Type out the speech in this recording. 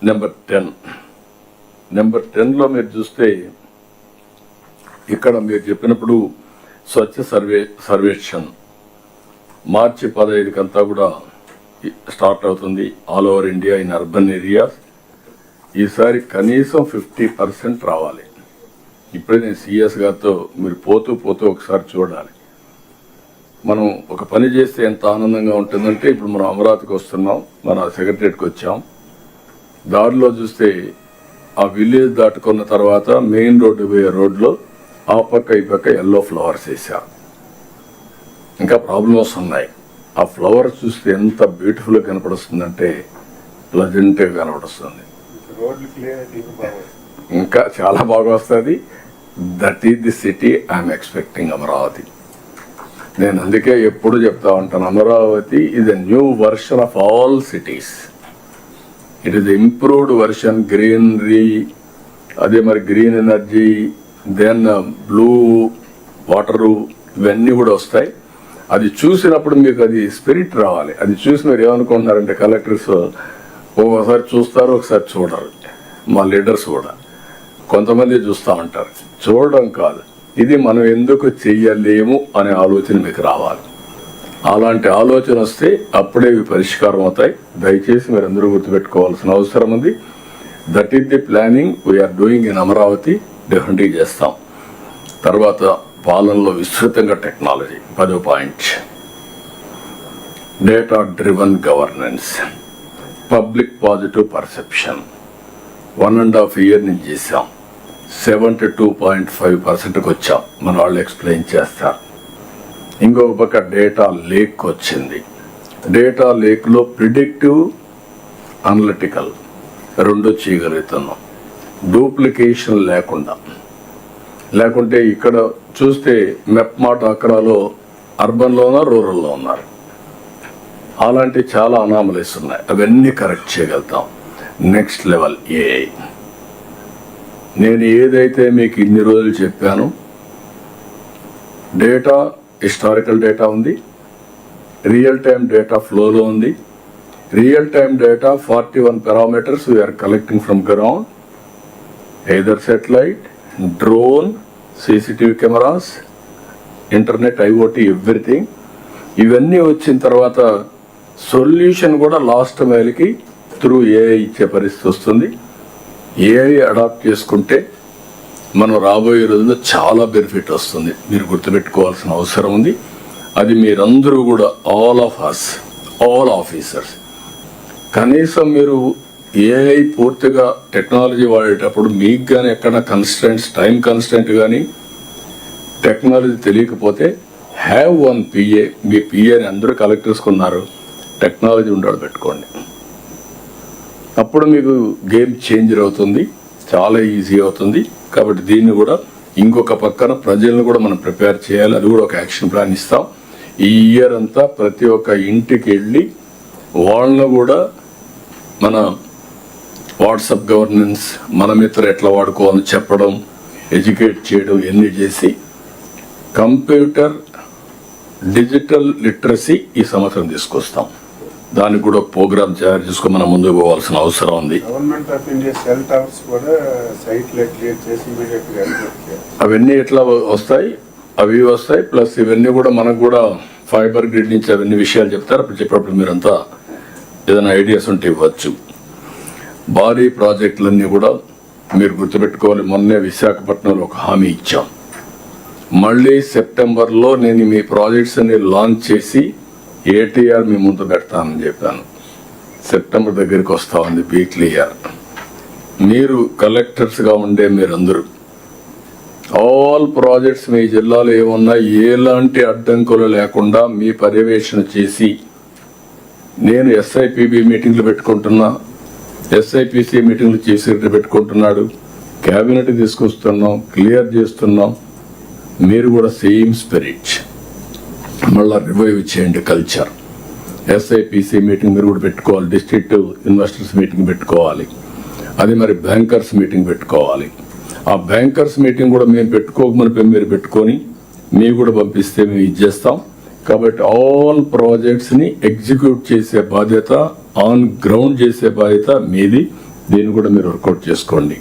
Number 10లో మీరు చూస్తే ఇక్కడ మీరు చెప్పినప్పుడు స్వచ్ఛ సర్వేక్షణ్ మార్చి 15 కంతా కూడా స్టార్ట్ అవుతుంది all over India in urban areas. ఈసారి కనీసం 50% రావాలి. ఇప్పుడే నేను సిఎస్ గారితో మీరు పోతూ ఒకసారి చూడాలి. మనం ఒక పని చేస్తే ఎంత ఆనందంగా ఉంటుందంటే, ఇప్పుడు మనం అమరావతికి వస్తున్నాం, మన సెక్రటరియట్కి వచ్చాం, దారిలో చూస్తే ఆ విలేజ్ దాటుకున్న తర్వాత మెయిన్ రోడ్డు పోయే రోడ్లో ఆ పక్క ఈ పక్క ఎల్లో ఫ్లవర్స్ వేసారు. ఇంకా ప్రాబ్లమ్స్ ఉన్నాయి. ఆ ఫ్లవర్స్ చూస్తే ఎంత బ్యూటిఫుల్గా కనపడుస్తుందంటే ప్లజెంట్గా కనపడుస్తుంది. ఇంకా చాలా బాగా వస్తుంది. That is the city I'm expecting Amaravati. నేను అందుకే ఎప్పుడు చెప్తా ఉంటాను, Amaravati is a new version of all cities. It is improved version. Greenery, అదే మరి green energy, then blue water, ఇవన్నీ కూడా వస్తాయి. అది చూసినప్పుడు మీకు అది స్పిరిట్ రావాలి. అది చూసి మీరు ఏమనుకుంటున్నారంటే, కలెక్టర్స్ ఒకసారి చూస్తారు, ఒకసారి చూడరు. మా లీడర్స్ కూడా కొంతమంది చూస్తూ ఉంటారు. చూడడం కాదు, ఇది మనం ఎందుకు చెయ్యలేము అనే ఆలోచన మీకు రావాలి. అలాంటి ఆలోచన వస్తే అప్పుడే ఇవి పరిష్కారం అవుతాయి. దయచేసి మీరు అందరూ గుర్తుపెట్టుకోవాల్సిన అవసరం ఉంది. That is the planning we are doing in Amaravati. డెఫినెట్గా చేస్తాం. తర్వాత పాలనలో విస్తృతంగా టెక్నాలజీ 10వ point, data driven governance, public positive perception 1.5 years నుంచి చేశాం. 72.5%కి వచ్చాం. మన వాళ్ళు ఎక్స్ప్లెయిన్ చేస్తారు. ఇంకొక పక్క డేటా లేక్ వచ్చింది. డేటా లేక్లో ప్రిడిక్టివ్, అనలిటికల్ రెండు చేయగలుగుతున్నాం. డూప్లికేషన్ లేకుంటే ఇక్కడ చూస్తే మెప్మా డాక్రాలో అర్బన్లోనో రూరల్లో ఉన్నారు. అలాంటి చాలా అనామలీస్ ఉన్నాయి. అవన్నీ కరెక్ట్ చేయగలుగుతాం. Next level AI. నేను ఏదైతే మీకు ఇన్ని రోజులు చెప్పాను, డేటా హిస్టారికల్ డేటా ఉంది, రియల్ టైమ్ డేటా ఫ్లోలో ఉంది. Real time data 41 parameters we are collecting from ground, either satellite, drone, CCTV cameras, internet, IoT, everything. ఇవన్నీ వచ్చిన తర్వాత సొల్యూషన్ కూడా లాస్ట్ మైల్కి త్రూ ఏఐ ఇచ్చే పరిస్థితి వస్తుంది. ఏఐ అడాప్ట్ చేసుకుంటే మనం రాబోయే రోజుల్లో చాలా బెనిఫిట్ వస్తుంది. మీరు గుర్తుపెట్టుకోవాల్సిన అవసరం ఉంది. అది మీరందరూ కూడా, all of us, all officers, కనీసం మీరు ఏఐ పూర్తిగా టెక్నాలజీ వాడేటప్పుడు మీకు కానీ ఎక్కడ కన్స్టెంట్స్, టైం కన్స్టెంట్ కానీ టెక్నాలజీ తెలియకపోతే హ్యావ్ వన్ పిఏ. మీ పిఏని అందరూ కలెక్టర్స్ కొన్నారు, టెక్నాలజీ ఉండడం పెట్టుకోండి. అప్పుడు మీకు గేమ్ చేంజర్ అవుతుంది, చాలా ఈజీ అవుతుంది. కాబట్టి దీన్ని కూడా ఇంకొక పక్కన ప్రజలను కూడా మనం ప్రిపేర్ చేయాలి. అది కూడా ఒక యాక్షన్ ప్లాన్ ఇస్తాం. ఈ ఇయర్ అంతా ప్రతి ఒక్క ఇంటికి వెళ్ళి వాళ్ళను కూడా మన వాట్సాప్ గవర్నెన్స్, మన మిత్ర ఎట్లా వాడుకోవాలని చెప్పడం, ఎడ్యుకేట్ చేయడం, ఇవన్నీ చేసి కంప్యూటర్ డిజిటల్ లిటరసీ ఈ సంవత్సరం తీసుకొస్తాం. దానికి కూడా ప్రోగ్రామ్ తయారు చేసుకుని మనం ముందుకు పోవాల్సిన అవసరం ఉంది. అవన్నీ ఎట్లా వస్తాయి, అవి వస్తాయి. ప్లస్ ఇవన్నీ కూడా మనకు కూడా ఫైబర్ గ్రిడ్ నుంచి అవన్నీ విషయాలు చెప్తారు. అప్పుడు చెప్పేటప్పుడు మీరంతా ఏదైనా ఐడియాస్ ఉంటే ఇవ్వచ్చు. భారీ ప్రాజెక్టులన్నీ కూడా మీరు గుర్తుపెట్టుకోవాలి. మొన్నే విశాఖపట్నంలో ఒక హామీ ఇచ్చాం. మళ్ళీ సెప్టెంబర్లో నేను మీ ప్రాజెక్ట్స్ అన్ని లాంచ్ చేసి ఏటీఆర్ మీ ముందు పెడతానని చెప్పాను. సెప్టెంబర్ దగ్గరికి వస్తా ఉంది. Be clear. మీరు కలెక్టర్స్గా ఉండే మీరందరూ ఆల్ ప్రాజెక్ట్స్ మీ జిల్లాలో ఏమున్నా ఎలాంటి అడ్డంకులు లేకుండా మీ పర్యవేక్షణ చేసి, నేను ఎస్ఐపిబి మీటింగ్లు పెట్టుకుంటున్నా, ఎస్ఐపిసి మీటింగ్లు చేసి పెట్టుకుంటున్నాడు, క్యాబినెట్ తీసుకొస్తున్నాం, క్లియర్ చేస్తున్నాం. మీరు కూడా సేమ్ స్పిరిట్ మళ్ళీ రివైవ్ చేయండి. కల్చర్, ఎస్ఐపిసి మీటింగ్ మీరు కూడా పెట్టుకోవాలి, డిస్ట్రిక్ట్ ఇన్వెస్టర్స్ మీటింగ్ పెట్టుకోవాలి, అది మరి బ్యాంకర్స్ మీటింగ్ పెట్టుకోవాలి. ఆ బ్యాంకర్స్ మీటింగ్ కూడా మేము పెట్టుకోకమని మీరు పెట్టుకొని మీకు కూడా పంపిస్తే మేము ఇచ్చేస్తాం. కాబట్టి ఆల్ ప్రాజెక్ట్స్ని ఎగ్జిక్యూట్ చేసే బాధ్యత, ఆన్ గ్రౌండ్ చేసే బాధ్యత మీది. దీన్ని కూడా మీరు వర్కౌట్ చేసుకోండి.